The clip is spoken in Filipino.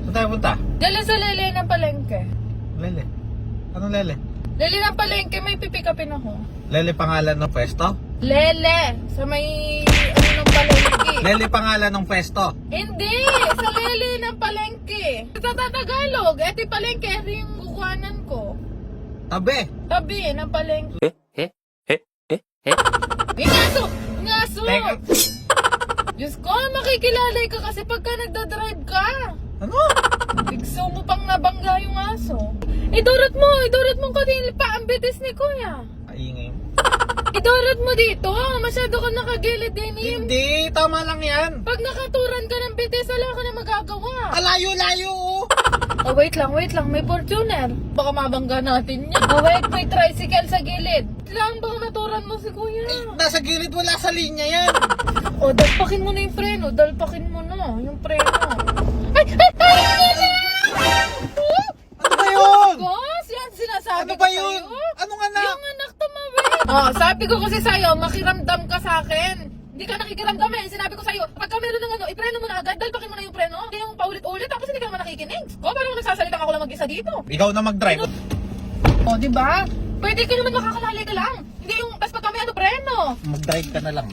Saan tayo punta? Dala sa Lele ng palengke. Lele. Anong Lele? Lele ng palengke, may pipikapin ako. Lele pangalan ng pwesto? Lele! Sa may ano ng palengke. Lele pangalan ng pwesto? Hindi! Sa Lele ng palengke. Sa Tagalog, eto yung palengke, eto yung kukuhanan ko. Tabi. Tabi ng palengke. Eh? Yung ngaso! Yung ngaso! Teka. Diyos ko, makikilala ka kasi pagka nagdadrive ka. Ano? Bigso mo pang nabangga yung aso. Idurot mo kanil pa ang bitis ni Kuya. Kaingay. Idurot mo dito, masyado ka nakagilid din eh. Hindi, tama lang yan. Pag nakaturan ka ng bitis, wala ka na magagawa. Alayo-layo oh. Oh, wait lang, may Fortuner. Baka mabangga natin yan. Oh, wait, may tricycle sa gilid. Lang, baka naturan mo si Kuya. Nasa gilid, wala sa linya yan. Oh, dalpakin mo na yung preno, yung preno. Ay! Ano ba yun? Boss, yan sinasabi Ano ko ba yun? sa'yo. Anong anak? Yung anak tumawid. Oh, sabi ko kasi sa'yo, makiramdam ka sa akin. Hindi ka nakikiramdam eh. Sinabi ko sa'yo, pagka meron ng ano, ipreno mo na agad, dalpakin mo na yung preno. Hindi yung paulit-ulit, tapos hindi ka naman nakikinig. Ko, parang nagsasalita ako lang mag-isa dito. Ikaw na mag-drive. Oh, di ba? Pwede ka naman makakalali ka lang. Hindi yung, tas pagka may ano, preno. Mag-drive ka na lang.